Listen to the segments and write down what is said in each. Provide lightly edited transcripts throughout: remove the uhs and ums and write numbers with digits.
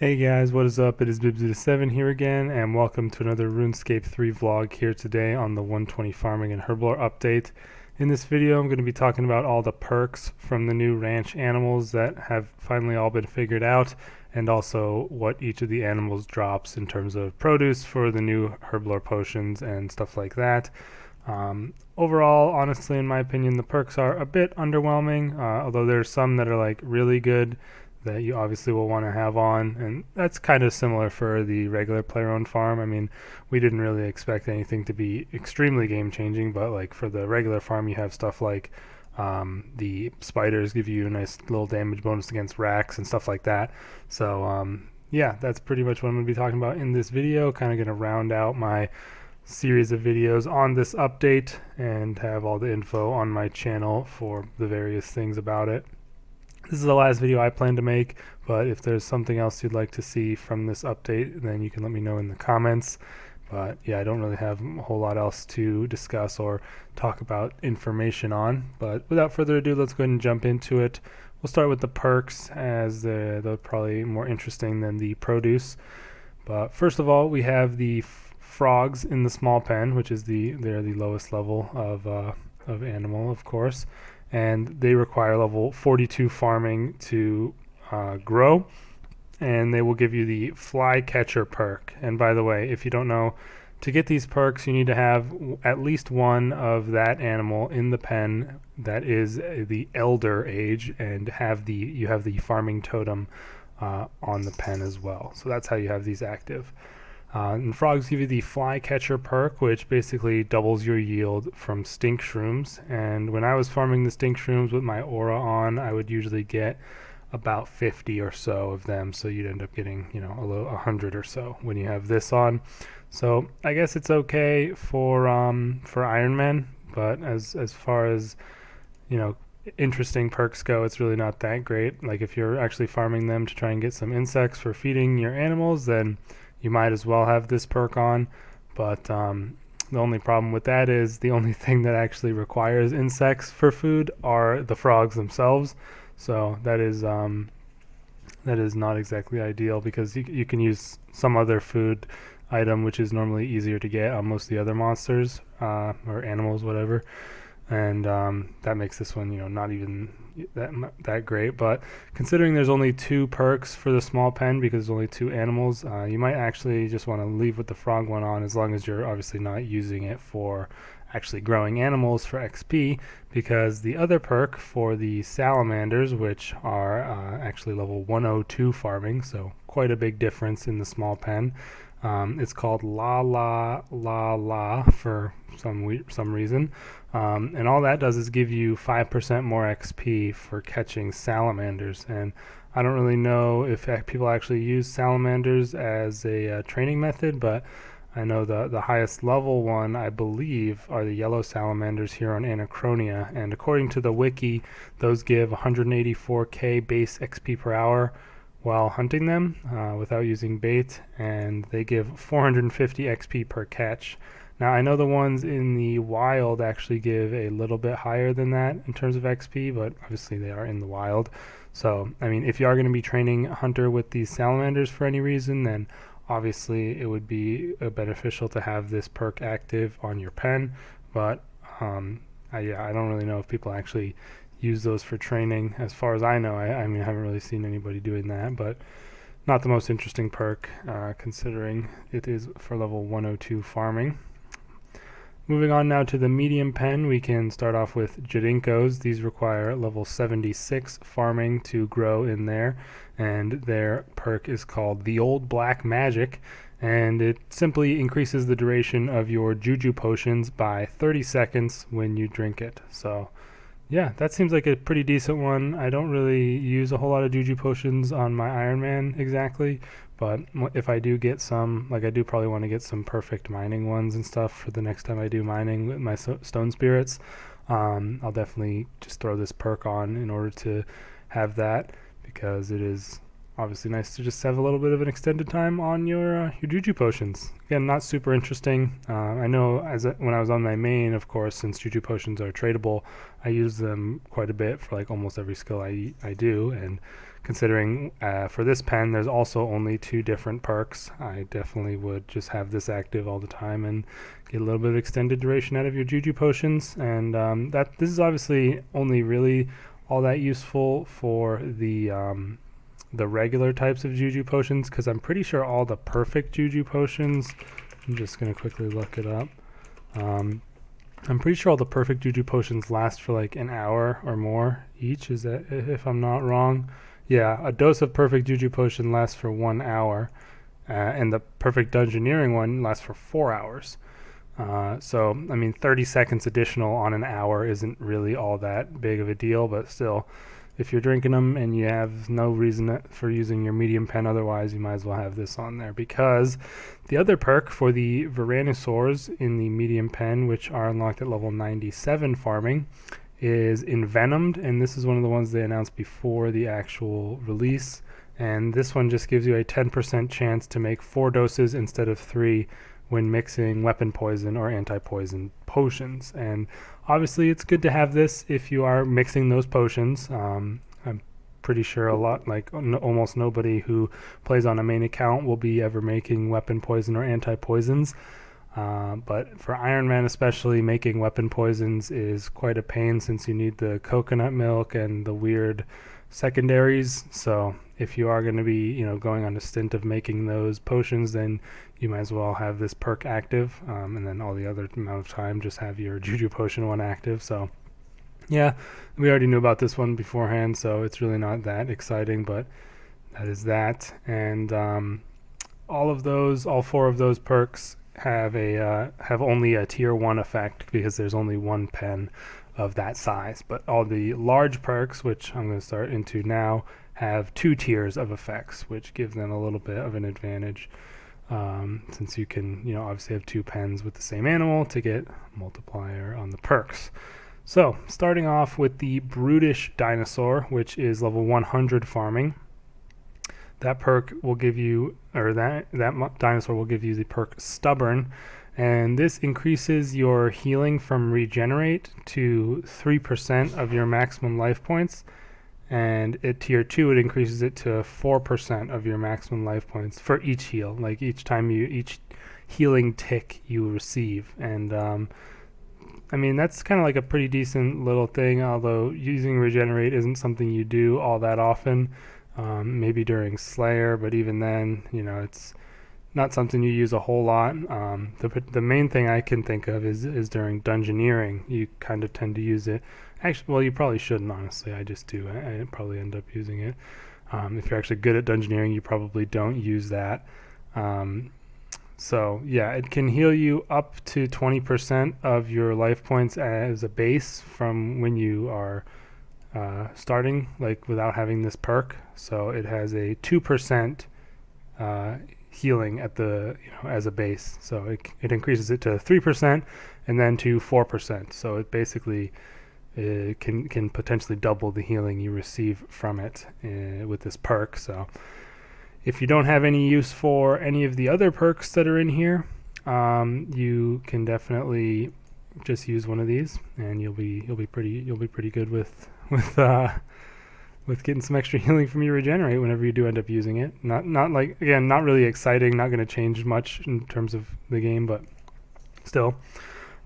Hey guys, what is up? It is Bibsy7 here again, and welcome to another RuneScape 3 vlog here today on the 120 Farming and Herblore update. In this video, I'm going to be talking about all the perks from the new ranch animals that have finally all been figured out, and also what each of the animals drops in terms of produce for the new Herblore potions and stuff like that. Overall, honestly, in my opinion, the perks are a bit underwhelming, although there's some that are like really good that you obviously will want to have on, and that's kind of similar for the regular player-owned farm. I mean, we didn't really expect anything to be extremely game-changing, but like for the regular farm, you have stuff like the spiders give you a nice little damage bonus against racks and stuff like that. So yeah, that's pretty much what I'm going to be talking about in this video. Kind of going to round out my series of videos on this update and have all the info on my channel for the various things about it. This is the last video I plan to make, but if there's something else you'd like to see from this update, then you can let me know in the comments. But yeah, I don't really have a whole lot else to discuss or talk about information on. But without further ado, let's go ahead and jump into it. We'll start with the perks, as they're probably more interesting than the produce. But first of all, we have the frogs in the small pen, which is they're the lowest level of animal, of course. And they require level 42 farming to grow, and they will give you the flycatcher perk. And by the way, if you don't know, to get these perks you need to have at least one of that animal in the pen that is the elder age, and you have the farming totem on the pen as well. So that's how you have these active. And frogs give you the flycatcher perk, which basically doubles your yield from Stinkshrooms. And when I was farming the Stinkshrooms with my aura on, I would usually get about 50 or so of them. So you'd end up getting, 100 or so when you have this on. So I guess it's okay for Iron Man, but as far as interesting perks go, it's really not that great. Like if you're actually farming them to try and get some insects for feeding your animals, then you might as well have this perk on. But the only problem with that is the only thing that actually requires insects for food are the frogs themselves. So that is not exactly ideal, because you can use some other food item which is normally easier to get on most of the other monsters or animals, whatever. And that makes this one not even that great. But considering there's only 2 perks for the small pen because there's only 2 animals, you might actually just want to leave with the frog one on, as long as you're obviously not using it for actually growing animals for XP, because the other perk for the salamanders, which are actually level 102 farming, so quite a big difference in the small pen. It's called La La La La for some reason, and all that does is give you 5% more XP for catching salamanders. And I don't really know if people actually use salamanders as a training method, but I know the highest level one, I believe, are the yellow salamanders here on Anachronia, and according to the wiki, those give 184k base XP per hour while hunting them without using bait, and they give 450 XP per catch. Now I know the ones in the wild actually give a little bit higher than that in terms of XP, but obviously they are in the wild. So I mean, if you are going to be training a hunter with these salamanders for any reason, then obviously it would be beneficial to have this perk active on your pen. But I don't really know if people actually use those for training. As far as I know, I mean, I haven't really seen anybody doing that, but not the most interesting perk considering it is for level 102 farming. Moving on now to the medium pen, we can start off with Jadinkos. These require level 76 farming to grow in there, and their perk is called the Old Black Magic, and it simply increases the duration of your Juju potions by 30 seconds when you drink it. So yeah, that seems like a pretty decent one. I don't really use a whole lot of Juju potions on my Iron Man exactly, but if I do get some, like I do probably want to get some perfect mining ones and stuff for the next time I do mining with my stone spirits. I'll definitely just throw this perk on in order to have that, because it is obviously nice to just have a little bit of an extended time on your Juju potions. Again, not super interesting. I know when I was on my main, of course, since Juju potions are tradable, I use them quite a bit for like almost every skill I do, and considering for this pen there's also only 2 different perks. I definitely would just have this active all the time and get a little bit of extended duration out of your Juju potions. And this is obviously only really all that useful for the regular types of Juju potions, because I'm pretty sure all the perfect Juju potions, I'm just going to quickly look it up. I'm pretty sure all the perfect Juju potions last for like an hour or more each, is that, if I'm not wrong? Yeah, a dose of perfect Juju potion lasts for 1 hour, and the perfect dungeoneering one lasts for 4 hours. So, I mean, 30 seconds additional on an hour isn't really all that big of a deal, but still, if you're drinking them and you have no reason for using your medium pen otherwise, you might as well have this on there, because the other perk for the Varanosaurs in the medium pen, which are unlocked at level 97 farming, is Envenomed, and this is one of the ones they announced before the actual release. And this one just gives you a 10% chance to make 4 doses instead of 3 when mixing weapon poison or anti-poison potions. And obviously it's good to have this if you are mixing those potions. I'm pretty sure almost nobody who plays on a main account will be ever making weapon poison or anti-poisons. But for Iron Man especially, making weapon poisons is quite a pain, since you need the coconut milk and the weird secondaries. So if you are going to be, going on a stint of making those potions, then you might as well have this perk active, and then all the other amount of time just have your Juju potion one active. So yeah, we already knew about this one beforehand, so it's really not that exciting, but that is that. And all 4 of those perks have only a tier 1 effect, because there's only 1 pen of that size. But all the large perks, which I'm going to start into now, have 2 tiers of effects, which give them a little bit of an advantage, since you can obviously have 2 pens with the same animal to get multiplier on the perks. So starting off with the Brutish Dinosaur, which is level 100 farming. That perk will give you, or that dinosaur will give you the perk Stubborn, and this increases your healing from regenerate to 3% of your maximum life points, and at tier 2 it increases it to 4% of your maximum life points for each heal, like each healing tick you receive. And I mean, that's kind of like a pretty decent little thing, although using regenerate isn't something you do all that often. Maybe during Slayer, but even then, it's not something you use a whole lot. The main thing I can think of is during dungeoneering. You kind of tend to use it. Actually, well, you probably shouldn't, honestly. I just do. I probably end up using it. If you're actually good at dungeoneering, you probably don't use that. So yeah, it can heal you up to 20% of your life points as a base from when you are starting, like without having this perk. So it has a 2% healing at the as a base. So it increases it to 3% and then to 4%. So it basically can potentially double the healing you receive from it with this perk. So if you don't have any use for any of the other perks that are in here, you can definitely just use one of these, and you'll be pretty good with getting some extra healing from your regenerate whenever you do end up using it. Not really exciting, not going to change much in terms of the game, but still.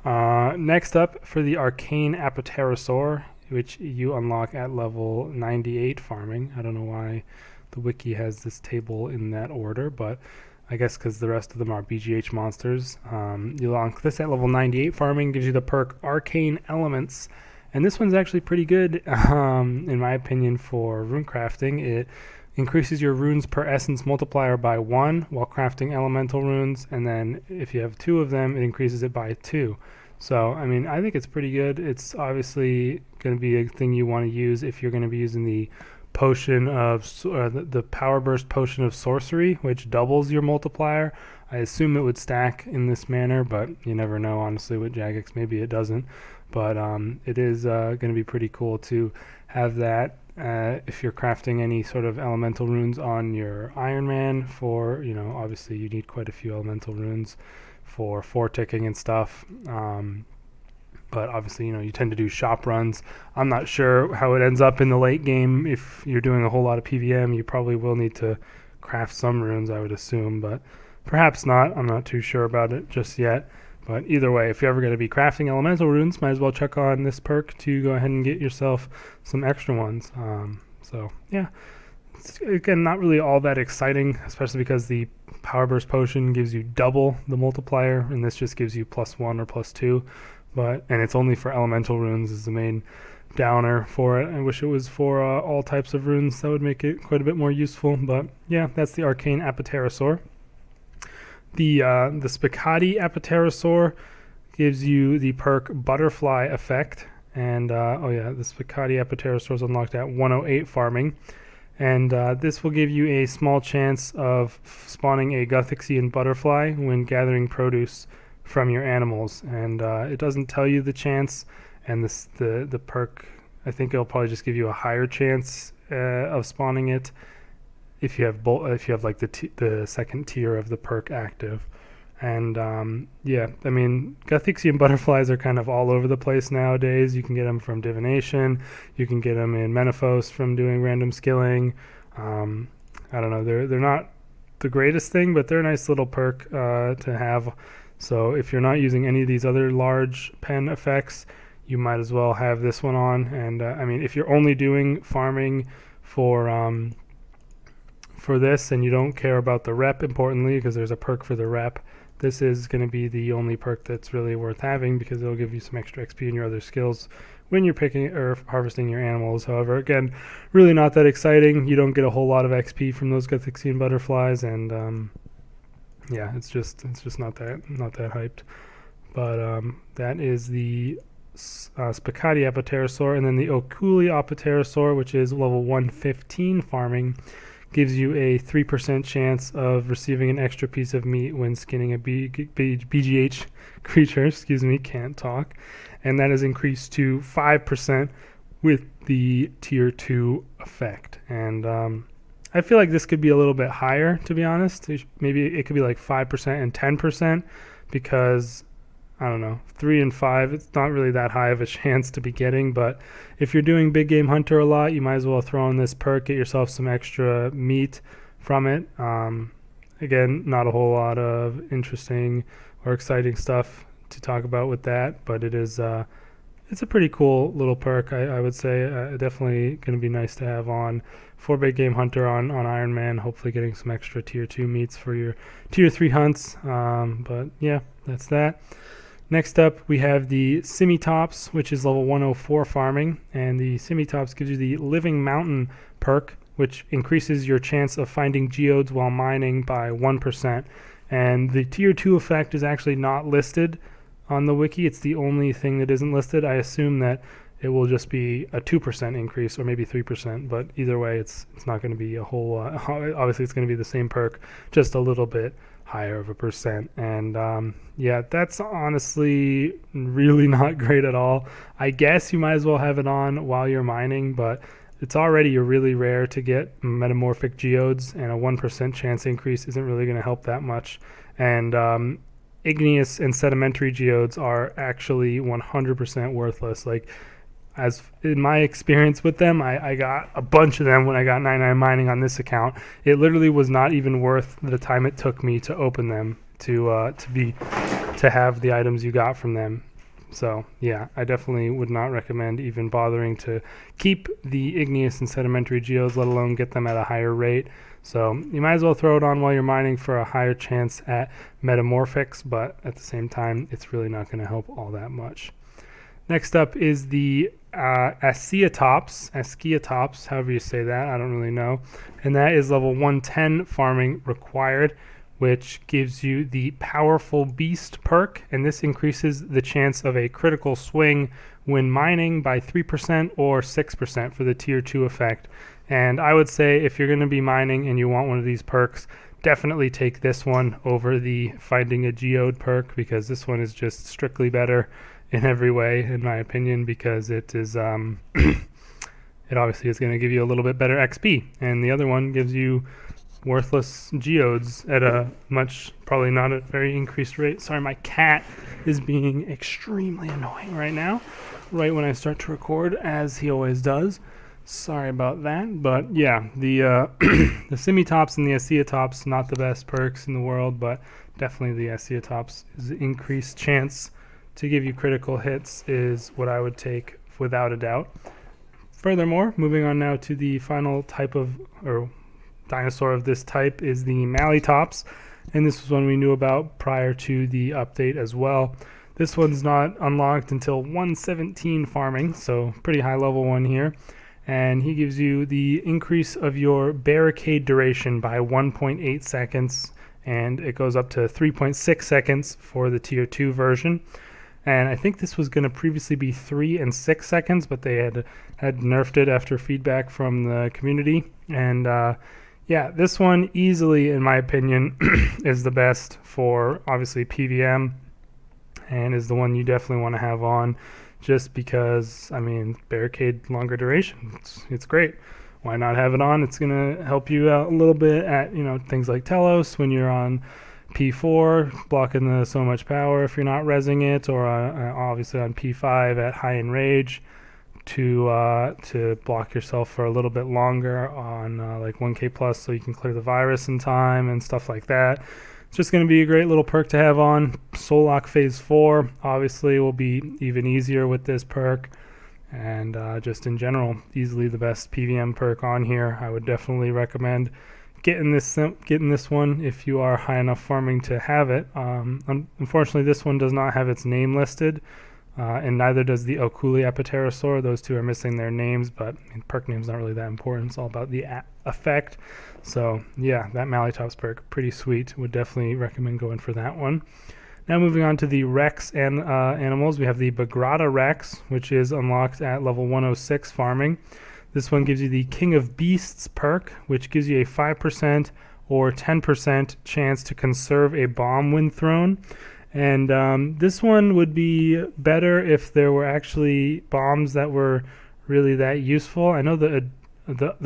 Next up, for the Arcane Apatosaur, which you unlock at level 98 farming. I don't know why the wiki has this table in that order, but I guess because the rest of them are BGH monsters. You unlock this at level 98 farming, gives you the perk Arcane Elements, and this one's actually pretty good, in my opinion, for rune crafting. It increases your runes per essence multiplier by 1 while crafting elemental runes, and then if you have 2 of them, it increases it by 2. So, I mean, I think it's pretty good. It's obviously going to be a thing you want to use if you're going to be using the potion of the Power Burst Potion of Sorcery, which doubles your multiplier. I assume it would stack in this manner, but you never know, honestly, with Jagex. Maybe it doesn't. But it is going to be pretty cool to have that if you're crafting any sort of elemental runes on your Iron Man. For, obviously you need quite a few elemental runes for 4-ticking and stuff. But obviously, you tend to do shop runs. I'm not sure how it ends up in the late game. If you're doing a whole lot of PVM, you probably will need to craft some runes, I would assume, but perhaps not. I'm not too sure about it just yet. But either way, if you're ever going to be crafting elemental runes, might as well check on this perk to go ahead and get yourself some extra ones. So yeah, it's, again, not really all that exciting, especially because the Power Burst Potion gives you double the multiplier, and this just gives you +1 or +2. And it's only for elemental runes is the main downer for it. I wish it was for all types of runes. That would make it quite a bit more useful. But yeah, that's the Arcane Apaterasaur. The Spicati Apaterasaur gives you the perk Butterfly Effect. And the Spicati Apaterasaur is unlocked at 108 farming. And this will give you a small chance of spawning a Guthixian Butterfly when gathering produce from your animals, and it doesn't tell you the chance, and the perk, I think it'll probably just give you a higher chance of spawning it if you have like the second tier of the perk active. And yeah, I mean, Guthixian Butterflies are kind of all over the place nowadays. You can get them from divination, you can get them in Menaphos from doing random skilling. I don't know, they're not the greatest thing, but they're a nice little perk to have. So if you're not using any of these other large pen effects, you might as well have this one on. And I mean, if you're only doing farming for this and you don't care about the rep, importantly, because there's a perk for the rep, this is going to be the only perk that's really worth having, because it'll give you some extra XP in your other skills when you're picking or harvesting your animals. However, again, really not that exciting. You don't get a whole lot of XP from those Guthixian Butterflies, and yeah, it's just not that hyped. But that is the Spicati Apaterasaur, and then the Oculi Apaterasaur, which is level 115 farming, gives you a 3% chance of receiving an extra piece of meat when skinning a BGH creature. Can't talk. And that is increased to 5% with the tier 2 effect. And I feel like this could be a little bit higher, to be honest. Maybe it could be like 5% and 10%, because I don't know, 3 and 5, it's not really that high of a chance to be getting. But if you're doing big game hunter a lot, you might as well throw in this perk, get yourself some extra meat from it. Again, not a whole lot of interesting or exciting stuff to talk about with that, but it is it's a pretty cool little perk, I would say. Definitely going to be nice to have on for big game hunter on Iron Man, hopefully getting some extra tier 2 meats for your tier 3 hunts. But yeah, that's that. Next up, we have the Simitops, which is level 104 farming, and the Simitops gives you the Living Mountain perk, which increases your chance of finding geodes while mining by 1%. And the tier 2 effect is actually not listed on the wiki. It's the only thing that isn't listed. I assume that it will just be a 2% increase, or maybe 3%, but either way, it's not going to be a whole obviously it's going to be the same perk, just a little bit higher of a percent. And yeah, that's honestly really not great at all. I guess you might as well have it on while you're mining, but it's already really rare to get metamorphic geodes, and a 1% chance increase isn't really going to help that much. And igneous and sedimentary geodes are actually 100% worthless. Like, as in my experience with them, I got a bunch of them when I got 99 mining on this account. It literally was not even worth the time it took me to open them to have the items you got from them. So yeah, I definitely would not recommend even bothering to keep the igneous and sedimentary geodes, let alone get them at a higher rate. So you might as well throw it on while you're mining for a higher chance at metamorphics, but at the same time, it's really not going to help all that much. Next up is the Asciatops, however you say that, I don't really know. And that is level 110 farming required, which gives you the Powerful Beast perk, and this increases the chance of a critical swing when mining by 3% or 6% for the tier 2 effect. And I would say if you're going to be mining and you want one of these perks, definitely take this one over the Finding a Geode perk, because this one is just strictly better in every way, in my opinion, because it is it obviously is going to give you a little bit better XP, and the other one gives you worthless geodes at a probably not a very increased rate. Sorry, my cat is being extremely annoying right now, right when I start to record, as he always does. Sorry about that, but yeah, the the Simitops and the Asiatops, not the best perks in the world, but definitely the Asiatops is increased chance to give you critical hits is what I would take without a doubt. Furthermore, moving on now to the final type of, or dinosaur of this type, is the Malitops, and this was one we knew about prior to the update as well. This one's not unlocked until 117 farming, so pretty high level one here. And he gives you the increase of your barricade duration by 1.8 seconds, and it goes up to 3.6 seconds for the tier 2 version. And I think this was going to previously be 3 and 6 seconds, but they had nerfed it after feedback from the community. And yeah, this one easily, in my opinion, is the best for obviously PVM, and is the one you definitely want to have on. Just because, I mean, barricade, longer duration, it's great. Why not have it on? It's going to help you out a little bit at, things like Telos when you're on P4, blocking the so much power if you're not rezzing it, or obviously on P5 at high enrage to block yourself for a little bit longer on like 1K plus, so you can clear the virus in time and stuff like that. It's just going to be a great little perk to have on. Soul Lock Phase 4 obviously will be even easier with this perk, and just in general, easily the best PVM perk on here. I would definitely recommend getting this one if you are high enough farming to have it. Unfortunately, this one does not have its name listed, and neither does the Okuli Apterosaur. Those two are missing their names, but perk name's not really that important. It's all about the effect. So yeah, that Malitops perk, pretty sweet. Would definitely recommend going for that one. Now moving on to the Rex and animals, we have the Bagrata Rex, which is unlocked at level 106 farming. This one gives you the King of Beasts perk, which gives you a 5% or 10% chance to conserve a bomb when thrown. And this one would be better if there were actually bombs that were really that useful. I know the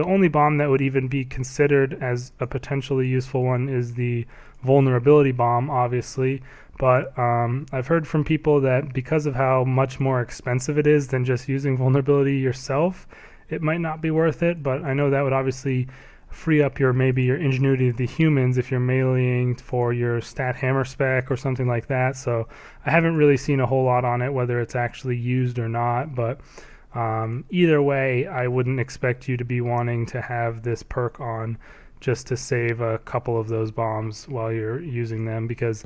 only bomb that would even be considered as a potentially useful one is the vulnerability bomb, obviously. But I've heard from people that because of how much more expensive it is than just using vulnerability yourself, it might not be worth it. But I know that would obviously free up maybe your ingenuity of the humans if you're meleeing for your stat hammer spec or something like that. So I haven't really seen a whole lot on it, whether it's actually used or not. But either way, I wouldn't expect you to be wanting to have this perk on just to save a couple of those bombs while you're using them, because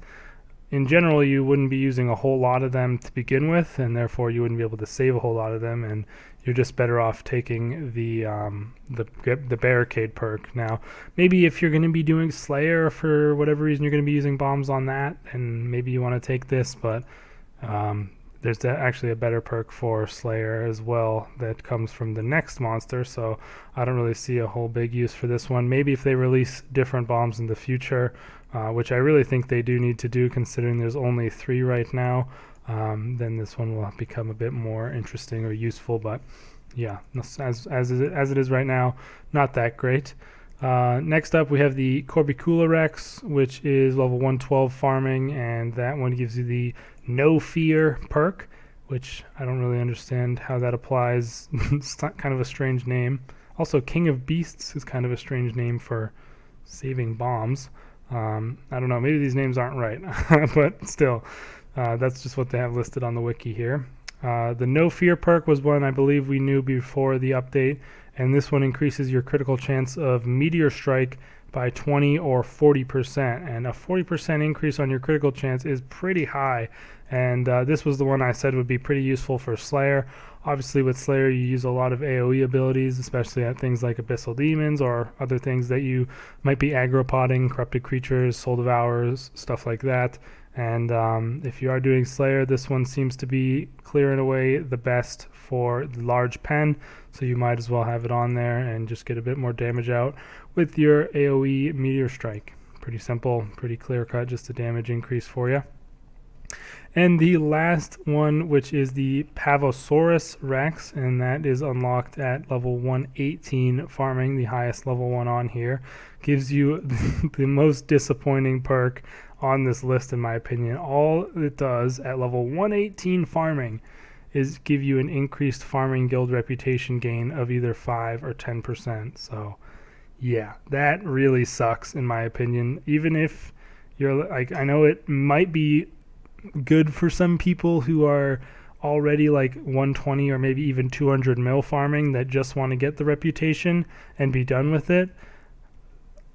in general you wouldn't be using a whole lot of them to begin with, and therefore you wouldn't be able to save a whole lot of them, and you're just better off taking the barricade perk. Now, maybe if you're going to be doing Slayer, for whatever reason you're going to be using bombs on that, and maybe you want to take this, but there's actually a better perk for Slayer as well that comes from the next monster, so I don't really see a whole big use for this one. Maybe if they release different bombs in the future, which I really think they do need to do considering there's only 3 right now, then this one will become a bit more interesting or useful. But yeah, as it is right now, not that great. Next up we have the Corbicula Rex, which is level 112 farming, and that one gives you the No Fear perk, which I don't really understand how that applies. It's kind of a strange name. Also, King of Beasts is kind of a strange name for saving bombs. I don't know, maybe these names aren't right, but still, that's just what they have listed on the wiki here. The No Fear perk was one I believe we knew before the update, and this one increases your critical chance of Meteor Strike by 20 or 40%, and a 40% increase on your critical chance is pretty high, and this was the one I said would be pretty useful for Slayer. Obviously with Slayer you use a lot of AoE abilities, especially at things like Abyssal Demons or other things that you might be aggro-potting, Corrupted Creatures, Soul Devourers, stuff like that. And if you are doing Slayer, this one seems to be clearing away the best for the large pen, so you might as well have it on there and just get a bit more damage out with your AoE Meteor Strike. Pretty simple, pretty clear cut, just a damage increase for you. And the last one, which is the Pavosaurus Rex, and that is unlocked at level 118 farming, the highest level one on here, gives you the most disappointing perk on this list in my opinion. All it does at level 118 farming is give you an increased farming guild reputation gain of either 5 or 10%. So yeah, that really sucks in my opinion. Even if you're like, I know it might be good for some people who are already like 120 or maybe even 200 mil farming that just want to get the reputation and be done with it.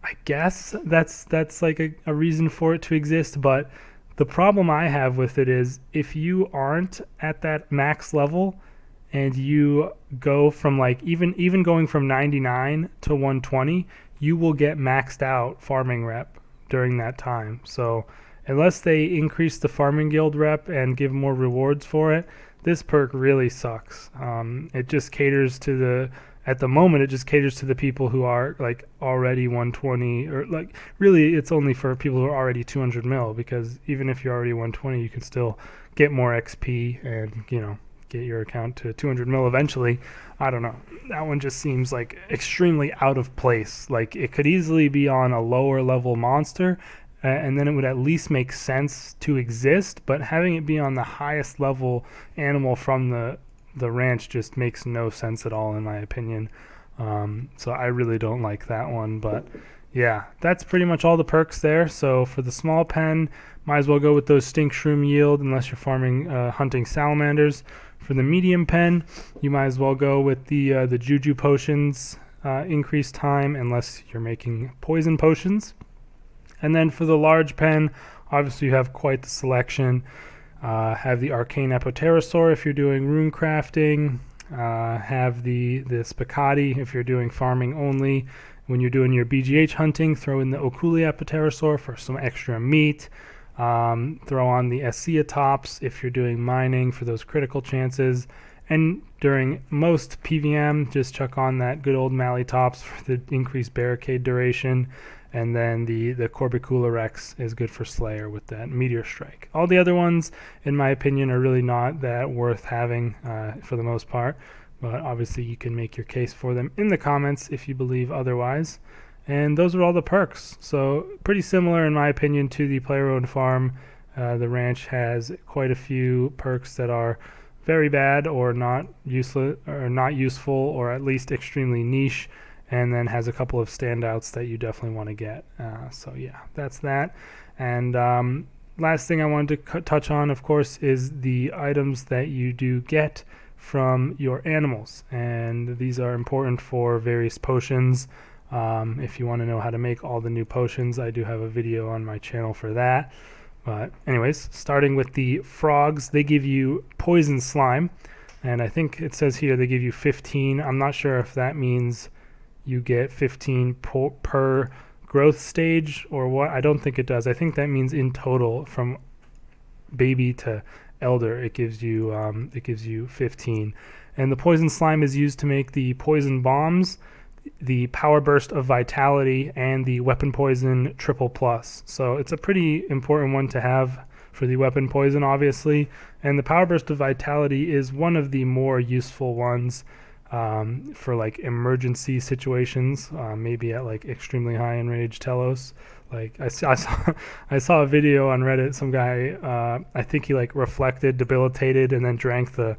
I guess that's like a reason for it to exist, but the problem I have with it is if you aren't at that max level and you go from like even going from 99 to 120, you will get maxed out farming rep during that time. So unless they increase the farming guild rep and give more rewards for it, this perk really sucks. It just caters to at the moment, it just caters to the people who are like already 120, or like really it's only for people who are already 200 mil, because even if you're already 120, you can still get more XP and, you know, get your account to 200 mil eventually. I don't know. That one just seems like extremely out of place. Like it could easily be on a lower level monster, and then it would at least make sense to exist, but having it be on the highest level animal from the ranch just makes no sense at all in my opinion. So I really don't like that one, but yeah, that's pretty much all the perks there. So for the small pen, might as well go with those Stinkshroom yield unless you're farming hunting salamanders. For the medium pen, you might as well go with the Juju potions increased time unless you're making poison potions. And then for the large pen, obviously you have quite the selection. Have the Arcane Apoterasaur if you're doing rune crafting. Have the Spicati if you're doing farming only. When you're doing your BGH hunting, throw in the Oculi Apoterasaur for some extra meat. Throw on the Esciatops if you're doing mining for those critical chances. And during most PVM, just chuck on that good old Malitops for the increased barricade duration. And then the Corbicula Rex is good for Slayer with that Meteor Strike. All the other ones, in my opinion, are really not that worth having for the most part. But obviously you can make your case for them in the comments if you believe otherwise. And those are all the perks. So pretty similar, in my opinion, to the player-owned farm. The ranch has quite a few perks that are very bad or not useless, or not useful, or at least extremely niche, and then has a couple of standouts that you definitely want to get. So yeah, that's that. And last thing I wanted to touch on, of course, is the items that you do get from your animals. And these are important for various potions. If you want to know how to make all the new potions, I do have a video on my channel for that. But anyways, starting with the frogs, they give you poison slime. And I think it says here they give you 15. I'm not sure if that means you get 15 per growth stage or what. I don't think it does. I think that means in total from baby to elder it gives you 15. And the poison slime is used to make the poison bombs, the power burst of vitality, and the weapon poison triple plus. So it's a pretty important one to have for the weapon poison, obviously. And the power burst of vitality is one of the more useful ones for like emergency situations, maybe at like extremely high enraged Telos. Like I saw a video on Reddit. Some guy, I think he like reflected, debilitated, and then drank the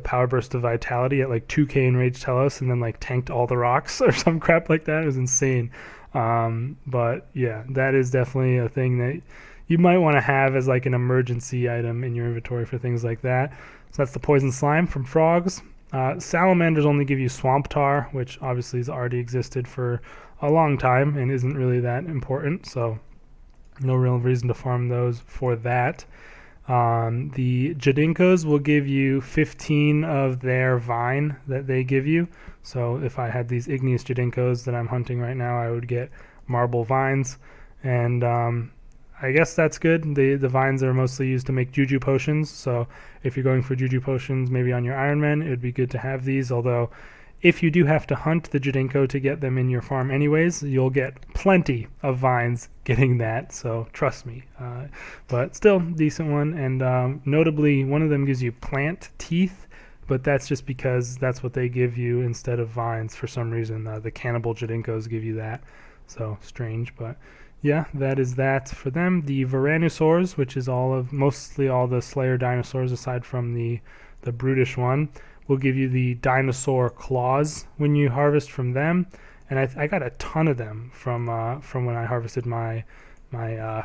power burst of vitality at like 2k enraged Telos, and then like tanked all the rocks or some crap like that. It was insane. But yeah, that is definitely a thing that you might want to have as like an emergency item in your inventory for things like that. So that's the poison slime from frogs. Salamanders only give you swamp tar, which obviously has already existed for a long time and isn't really that important, so no real reason to farm those for that. The Jadinkos will give you 15 of their vine that they give you. So if I had these igneous Jadinkos that I'm hunting right now, I would get marble vines. And I guess that's good. The vines are mostly used to make Juju potions. So if you're going for Juju potions, maybe on your Iron Man, it would be good to have these. Although if you do have to hunt the Jadinko to get them in your farm anyways, you'll get plenty of vines getting that, so trust me. But still, decent one, and notably, one of them gives you plant teeth, but that's just because that's what they give you instead of vines for some reason. The cannibal Jadinkos give you that, so strange, but yeah, that is that for them. The Varanusors, which is mostly all the Slayer dinosaurs aside from the brutish one, will give you the dinosaur claws when you harvest from them, and I got a ton of them from when I harvested my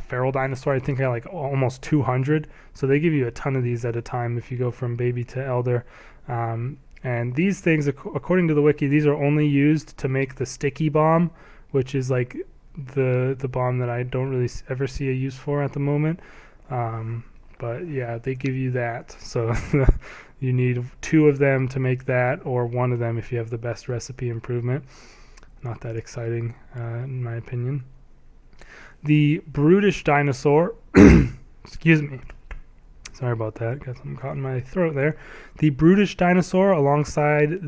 feral dinosaur. I think I got like almost 200, so they give you a ton of these at a time if you go from baby to elder. And these things, according to the wiki, these are only used to make the sticky bomb, which is like the bomb that I don't really ever see a use for at the moment. But yeah, they give you that, so you need 2 of them to make that, or 1 of them if you have the best recipe improvement. Not that exciting, in my opinion. The brutish dinosaur, excuse me, sorry about that, got something caught in my throat there. The brutish dinosaur, alongside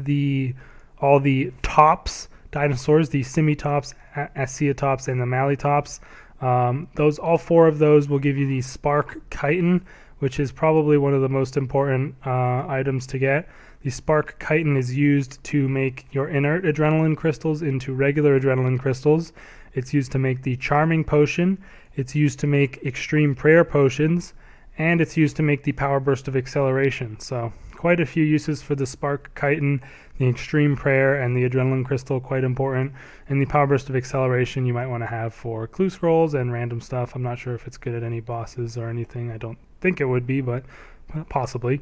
all the tops dinosaurs, the Simitops, Asiatops, and the Malitops, all 4 of those will give you the Spark Chitin, which is probably one of the most important items to get. The Spark Chitin is used to make your inert adrenaline crystals into regular adrenaline crystals. It's used to make the Charming Potion. It's used to make Extreme Prayer Potions, and it's used to make the Power Burst of Acceleration. So quite a few uses for the Spark Chitin, the Extreme Prayer, and the Adrenaline Crystal, quite important. And the Power Burst of Acceleration you might want to have for clue scrolls and random stuff. I'm not sure if it's good at any bosses or anything. I don't think it would be, but possibly.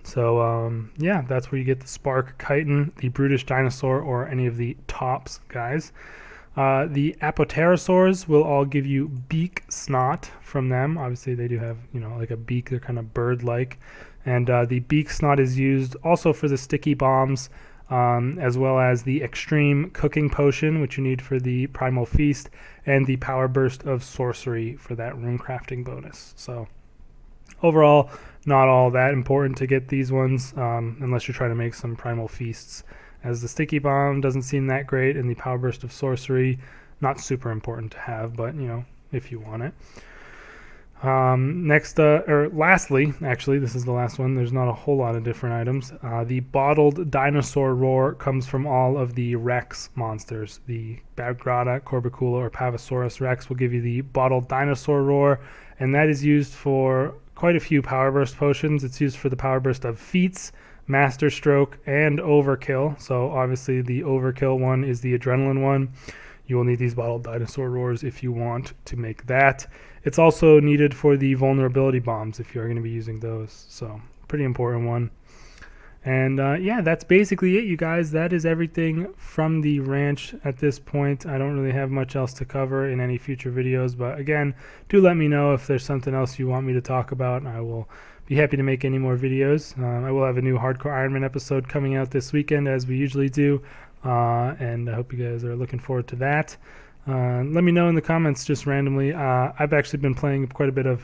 So yeah, that's where you get the Spark Chitin, the Brutish Dinosaur, or any of the tops guys. The Apatosaurs will all give you beak snot from them. Obviously they do have, like a beak. They're kind of bird-like. And the beak snot is used also for the sticky bombs, as well as the Extreme Cooking Potion, which you need for the Primal Feast, and the Power Burst of Sorcery for that rune crafting bonus. So overall, not all that important to get these ones, unless you're trying to make some Primal Feasts, as the Sticky Bomb doesn't seem that great, and the Power Burst of Sorcery, not super important to have, but, if you want it. Lastly, actually, this is the last one. There's not a whole lot of different items. The Bottled Dinosaur Roar comes from all of the Rex monsters. The Bagrata, Corbicula, or Pavosaurus Rex will give you the Bottled Dinosaur Roar, and that is used for quite a few Power Burst potions. It's used for the Power Burst of Feats, Master Stroke, and Overkill. So obviously the Overkill one is the Adrenaline one. You will need these Bottled Dinosaur Roars if you want to make that. It's also needed for the Vulnerability Bombs if you're going to be using those. So pretty important one. And yeah, that's basically it, you guys. That is everything from the ranch at this point. I don't really have much else to cover in any future videos. But again, do let me know if there's something else you want me to talk about. I will be happy to make any more videos. I will have a new Hardcore Ironman episode coming out this weekend, as we usually do. And I hope you guys are looking forward to that. Let me know in the comments just randomly. I've actually been playing quite a bit of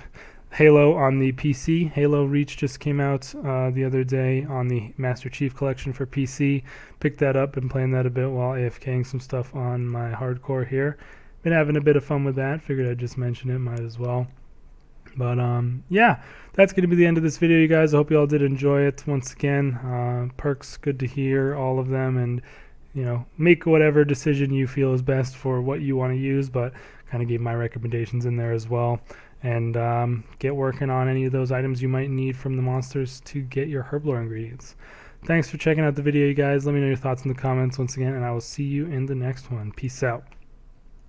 Halo on the PC. Halo Reach just came out the other day on the Master Chief Collection for PC. Picked that up, been playing that a bit while AFKing some stuff on my hardcore here. Been having a bit of fun with that. Figured I'd just mention it, might as well. But yeah, that's going to be the end of this video, you guys. I hope you all did enjoy it. Once again, perks, good to hear all of them, and make whatever decision you feel is best for what you want to use, but kind of gave my recommendations in there as well. And get working on any of those items you might need from the monsters to get your herblore ingredients. Thanks for checking out the video, you guys. Let me know your thoughts in the comments once again, and I will see you in the next one. Peace out.